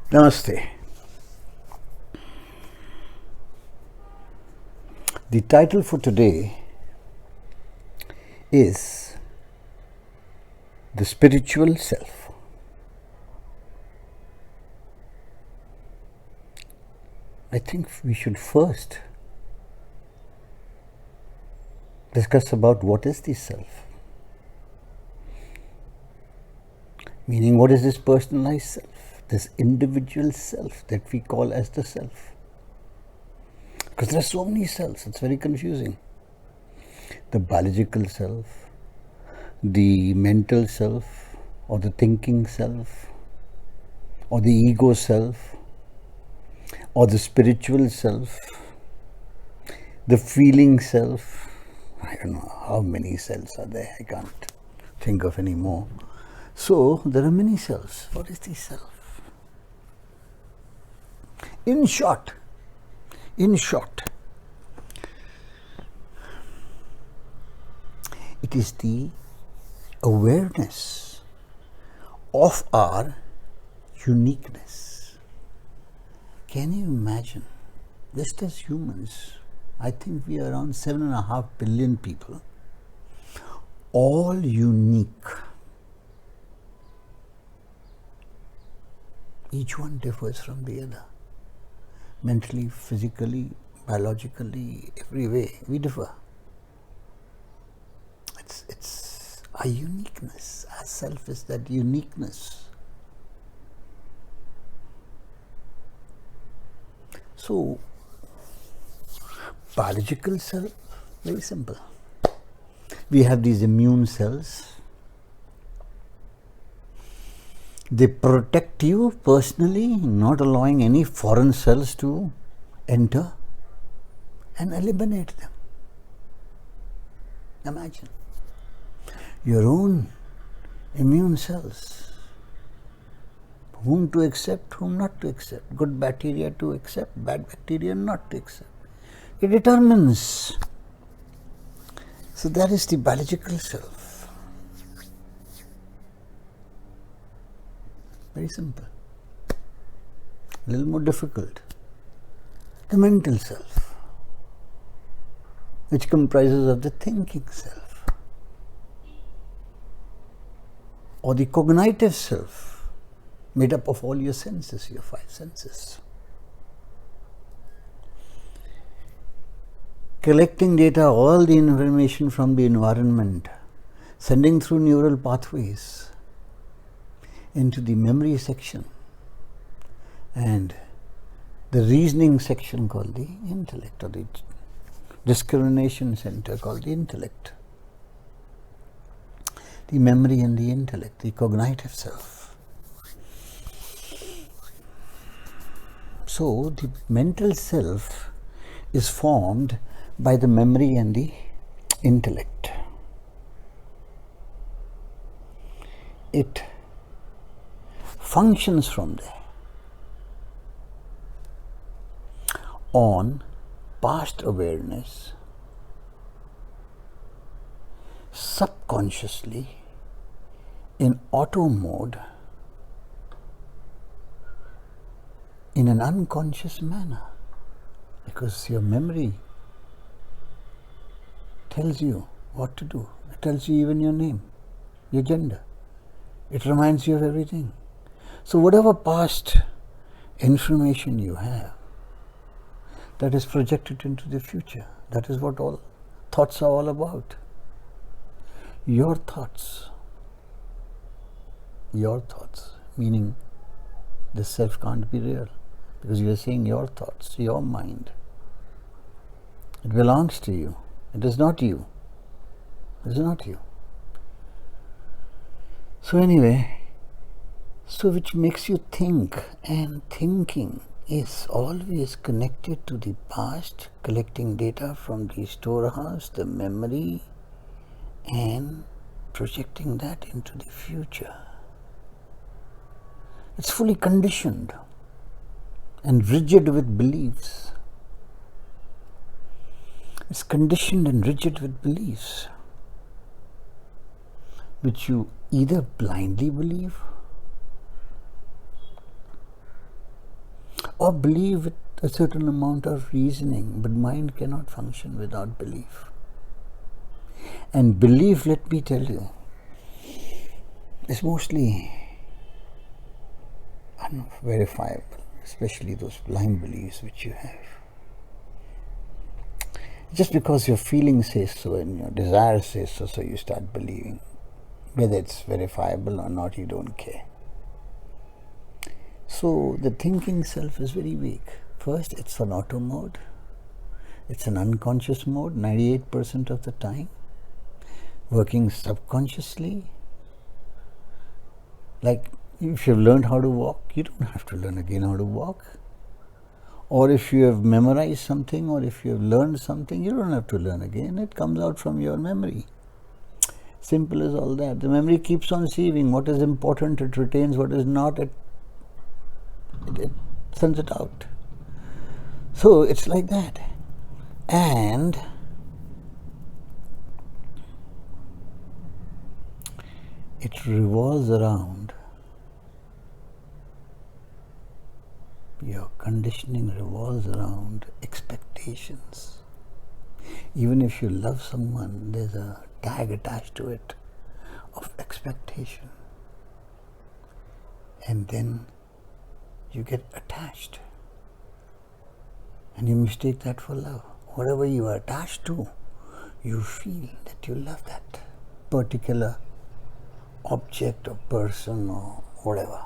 Namaste. The title for today is The Spiritual Self. I think we should first discuss about what is the self. Meaning, what is this personalized self, this individual self that we call as the self? Because there are so many selves, it's very confusing. The biological self, the mental self, or the thinking self, or the ego self, or the spiritual self, the feeling self. I don't know how many cells are there, I can't think of any more. So, there are many selves. What is the self? In short, it is the awareness of our uniqueness. Can you imagine? Just as humans, I think we are around 7.5 billion people, all unique. Each one differs from the other. Mentally, physically, biologically, every way, we differ. It's our uniqueness. Our self is that uniqueness. So, biological self, very simple. We have these immune cells. They protect you personally, not allowing any foreign cells to enter and eliminate them. Imagine your own immune cells, whom to accept, whom not to accept, good bacteria to accept, bad bacteria not to accept. It determines. So that is the biological self. Very simple. A little more difficult. The mental self, which comprises of the thinking self, or the cognitive self, made up of all your senses, your 5 senses. Collecting data, all the information from the environment, sending through neural pathways into the memory section and the reasoning section called the intellect, or the discrimination center called the intellect. The memory and the intellect, the cognitive self. So the mental self is formed by the memory and the intellect. It functions from there on past awareness, subconsciously, in auto mode, in an unconscious manner, because your memory tells you what to do. It tells you even your name, your gender. It reminds you of everything. So whatever past information you have, that is projected into the future. That is what all thoughts are all about. Your thoughts, meaning the self can't be real, because you are saying your thoughts, your mind. It belongs to you. It is not you. It is not you. So anyway, which makes you think, and thinking is always connected to the past, collecting data from the storehouse, the memory, and projecting that into the future. It's fully conditioned and rigid with beliefs. It's conditioned and rigid with beliefs, which you either blindly believe or believe with a certain amount of reasoning, but mind cannot function without belief. And belief, let me tell you, is mostly unverifiable, especially those blind beliefs which you have. Just because your feeling says so and your desire says so, so you start believing. Whether it's verifiable or not, you don't care. So the thinking self is very weak. First, it's an auto mode. It's an unconscious mode 98% of the time, working subconsciously. Like if you've learned how to walk, you don't have to learn again how to walk. Or if you have memorized something, or if you have learned something, you don't have to learn again. It comes out from your memory. Simple as all that. The memory keeps on receiving what is important, it retains what is not, it sends it out. So it's like that. And it revolves around, your conditioning revolves around expectations. Even if you love someone, there's a tag attached to it of expectation. And then you get attached. And you mistake that for love. Whatever you are attached to, you feel that you love that particular object or person or whatever.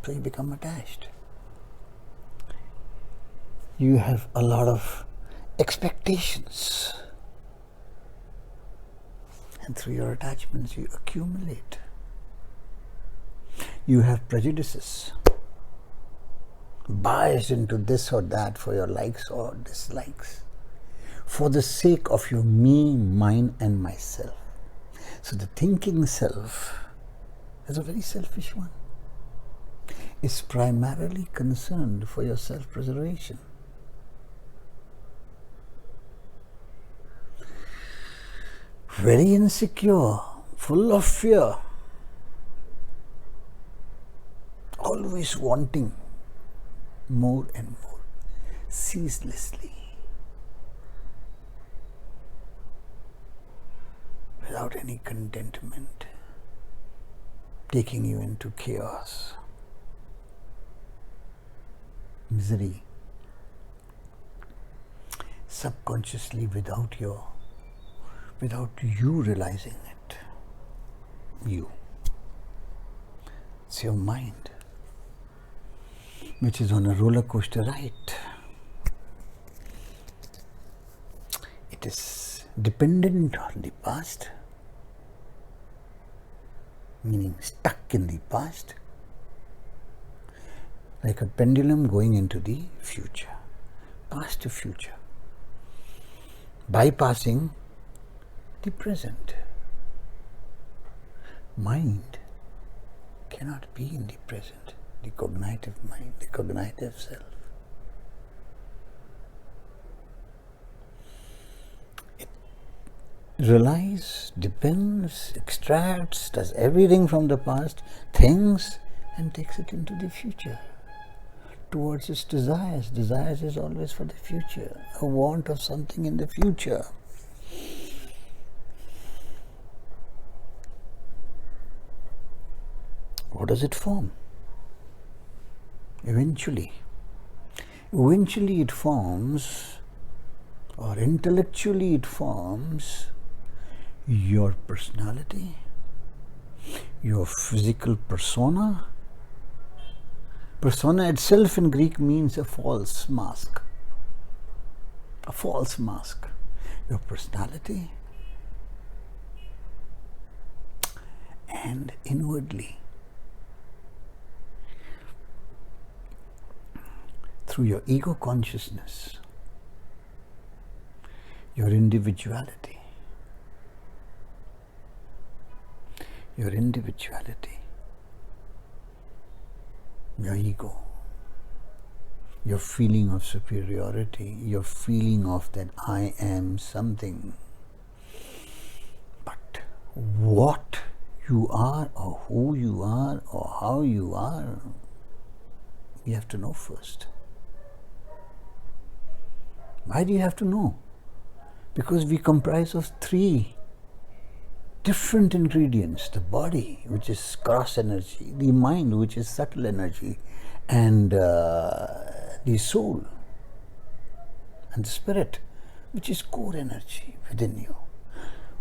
So you become attached. You have a lot of expectations. And through your attachments, you accumulate. You have prejudices, biased into this or that for your likes or dislikes, for the sake of your me, mine, and myself. So the thinking self is a very selfish one. It's primarily concerned for your self-preservation. Very insecure, full of fear, always wanting more and more, ceaselessly, without any contentment, taking you into chaos, misery, subconsciously without you realizing it. It's your mind, which is on a roller coaster ride. It is dependent on the past, meaning stuck in the past, like a pendulum going into the future, past to future, bypassing the present. Mind cannot be in the present, the cognitive mind, the cognitive self. It relies, depends, extracts, does everything from the past, thinks, and takes it into the future, towards its desires. Desires is always for the future, a want of something in the future. What does it form? Eventually it forms, or intellectually it forms, your personality, your physical persona. Persona itself in Greek means a false mask. A false mask. Your personality, and inwardly, through your ego consciousness, your individuality, your ego, your feeling of superiority, your feeling of that I am something. But what you are, or who you are, or how you are, You have to know first. Why do you have to know? Because we comprise of three different ingredients: the body, which is gross energy, the mind, which is subtle energy, and the soul, and the spirit, which is core energy within you.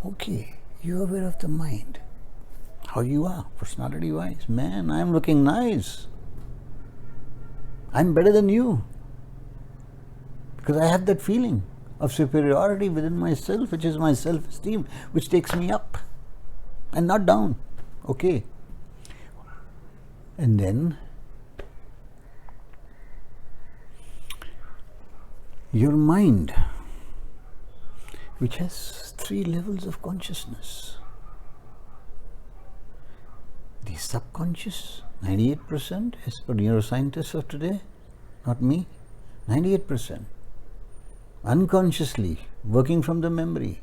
Okay, you're aware of the mind, how you are, personality wise. Man, I'm looking nice. I'm better than you. Because I have that feeling of superiority within myself, which is my self-esteem, which takes me up and not down. Okay. And then your mind, which has three levels of consciousness. The subconscious, 98%, as per neuroscientists of today, not me, 98%. Unconsciously, working from the memory,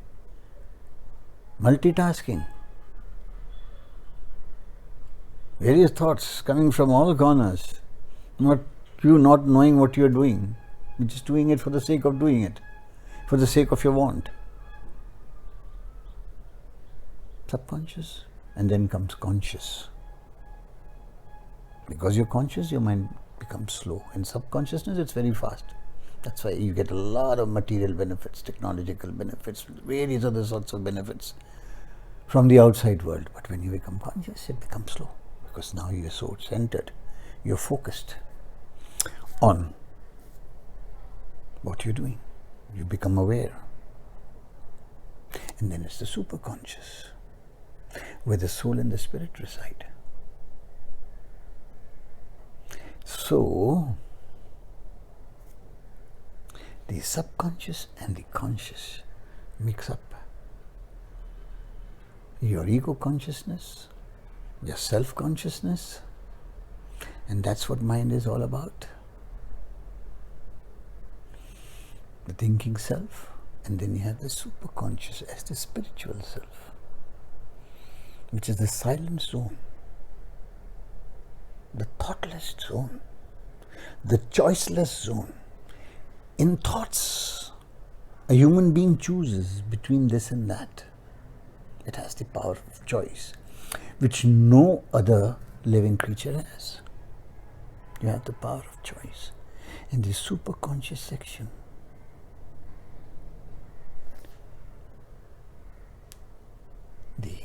multitasking, various thoughts coming from all corners, not knowing what you're doing, you're just doing it for the sake of doing it, for the sake of your want. Subconscious, and then comes conscious. Because you're conscious, your mind becomes slow. In subconsciousness, it's very fast. That's why you get a lot of material benefits, technological benefits, various other sorts of benefits from the outside world. But when you become conscious, it becomes slow. Because now you're so centered, you're focused on what you're doing. You become aware. And then it's the superconscious, where the soul and the spirit reside. So, the subconscious and the conscious mix up your ego consciousness, your self-consciousness, and that's what mind is all about. The thinking self, and then you have the superconscious as the spiritual self, which is the silent zone, the thoughtless zone, the choiceless zone. In thoughts, a human being chooses between this and that. It has the power of choice, which no other living creature has. You have the power of choice. In the superconscious section, the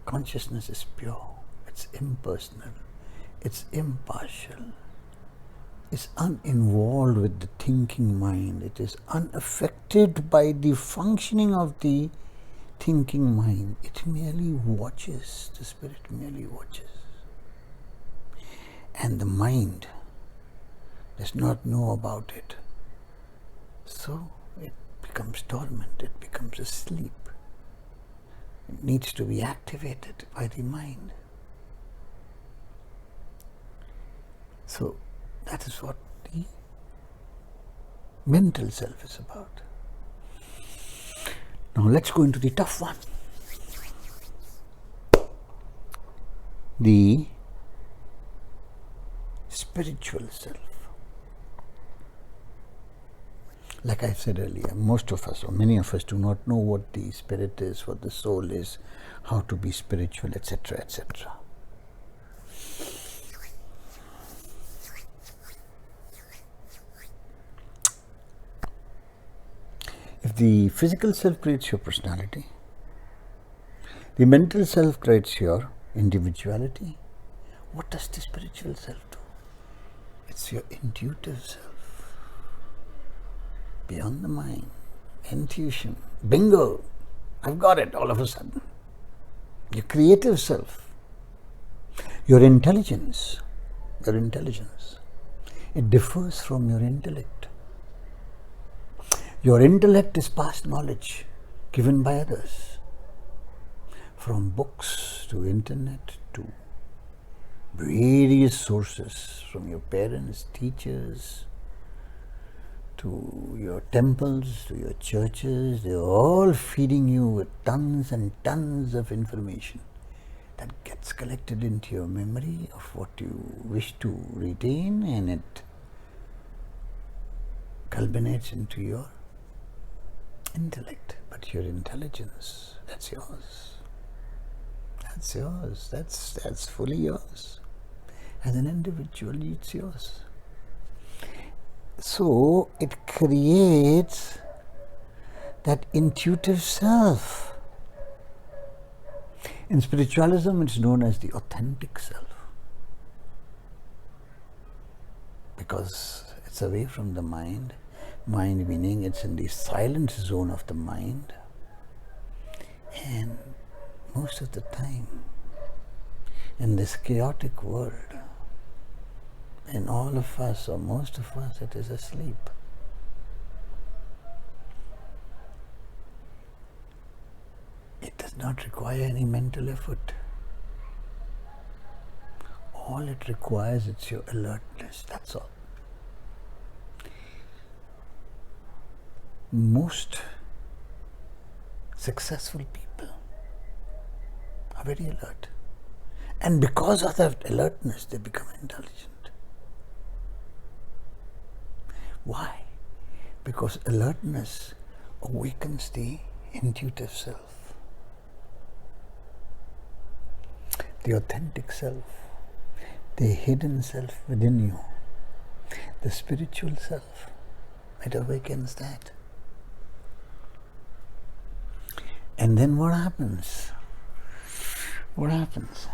consciousness is pure, it's impersonal, it's impartial, it's uninvolved with the thinking mind, it is unaffected by the functioning of the thinking mind. It merely watches, the spirit merely watches. And the mind does not know about it. So it becomes dormant, it becomes asleep. It needs to be activated by the mind. So that is what the mental self is about. Now let's go into the tough one. The spiritual self. Like I said earlier, most of us, or many of us, do not know what the spirit is, what the soul is, how to be spiritual, etc., etc. If the physical self creates your personality, the mental self creates your individuality, what does the spiritual self do? It's your intuitive self. Beyond the mind, intuition, bingo, I've got it all of a sudden. Your creative self, your intelligence, it differs from your intellect. Your intellect is past knowledge given by others, from books to internet to various sources, from your parents, teachers, to your temples, to your churches. They're all feeding you with tons and tons of information. that gets collected into your memory of what you wish to retain, and it culminates into your intellect. But your intelligence, that's yours. That's yours. That's fully yours. As an individual, it's yours. So it creates that intuitive self. In spiritualism, it's known as the authentic self, because it's away from the mind. Mind meaning it's in the silent zone of the mind, and most of the time in this chaotic world, in all of us or most of us, it is asleep. It does not require any mental effort. All it requires is your alertness, that's all. Most successful people are very alert. And because of that alertness, they become intelligent. Why? Because alertness awakens the intuitive self, the authentic self, the hidden self within you, the spiritual self. It awakens that. And then what happens? What happens?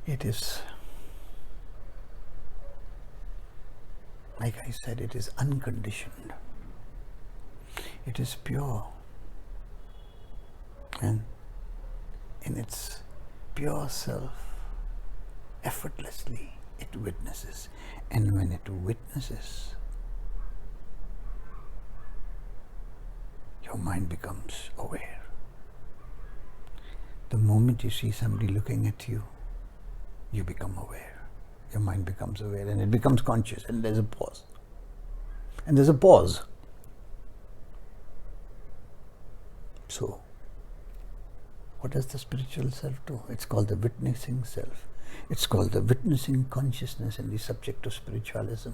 It is, like I said, it is unconditioned. It is pure. And in its pure self, effortlessly, it witnesses. And when it witnesses, your mind becomes aware. The moment you see somebody looking at you, you become aware. Your mind becomes aware, and it becomes conscious, and there's a pause. And there's a pause. So, what does the spiritual self do? It's called the witnessing self. It's called the witnessing consciousness in the subject of spiritualism,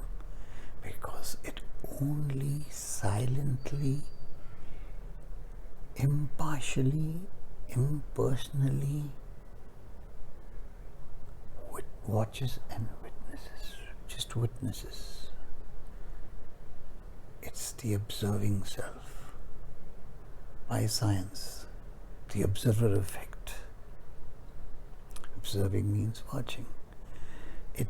because it only silently, impartially, impersonally watches and witnesses. Just witnesses. It's the observing self. By science, the observer effect. Observing means watching. It,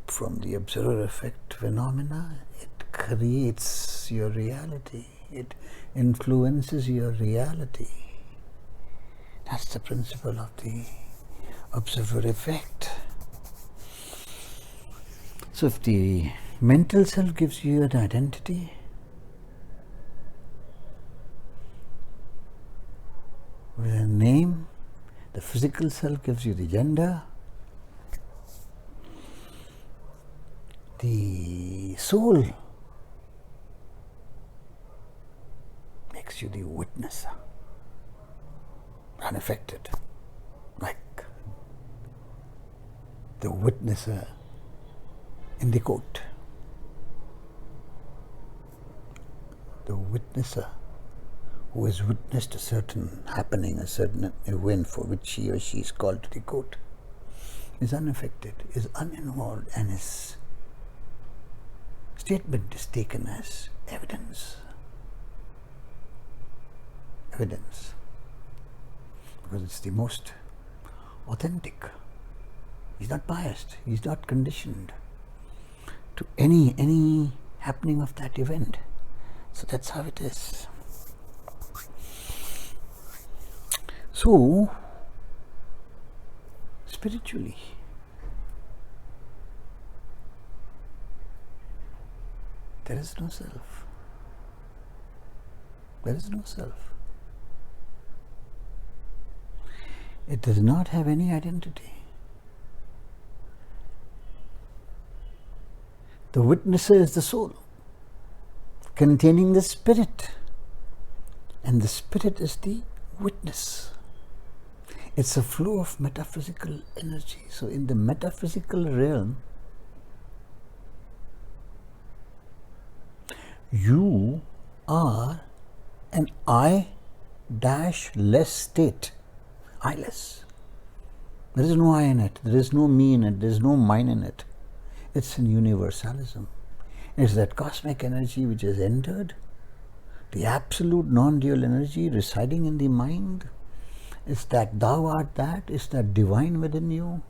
from the observer effect phenomena, it creates your reality. It influences your reality. That's the principle of the observer effect. So if the mental self gives you an identity, with a name, the physical self gives you the gender, the soul makes you the witnesser, unaffected, like the witnesser in the court. The witnesser who has witnessed a certain happening, a certain event for which he or she is called to the court, is unaffected, is uninvolved, and his statement is taken as evidence. Evidence. Because it's the most authentic. He's not biased. He's not conditioned to any happening of that event. So that's how it is. So, spiritually, there is no self. There is no self. It does not have any identity. The witnesser is the soul, containing the spirit. And the spirit is the witness. It's a flow of metaphysical energy. So in the metaphysical realm, you are an I-less state. I-less. There is no I in it. There is no me in it. There is no mine in it. It's an universalism. It's that cosmic energy which has entered, the absolute non-dual energy residing in the mind. It's that thou art that. It's that divine within you.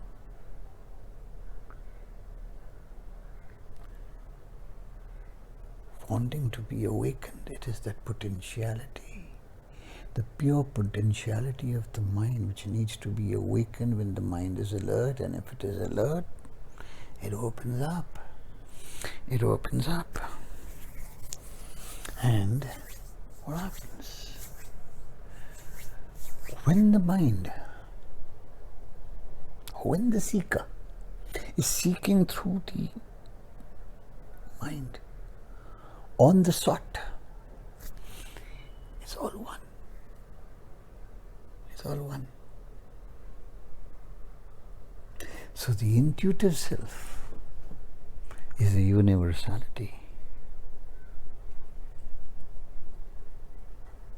Wanting to be awakened. It is that potentiality. The pure potentiality of the mind which needs to be awakened when the mind is alert, and if it is alert, it opens up. It opens up. And what happens? When the mind, when the seeker is seeking through the mind on the sought, it's all one. It's all one. So the intuitive self is a universality.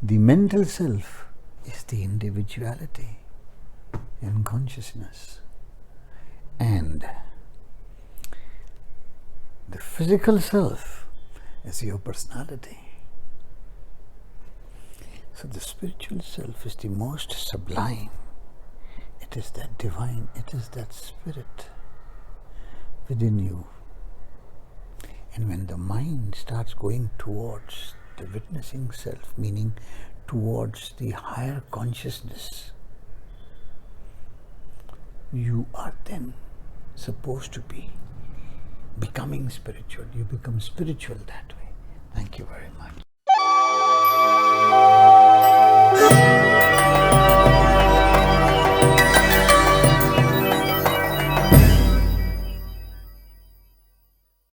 The mental self is the individuality in consciousness. And the physical self is your personality. So the spiritual self is the most sublime. It is that divine, it is that spirit within you. And when the mind starts going towards the witnessing self, meaning towards the higher consciousness, you are then supposed to be becoming spiritual. You become spiritual that way. Thank you very much.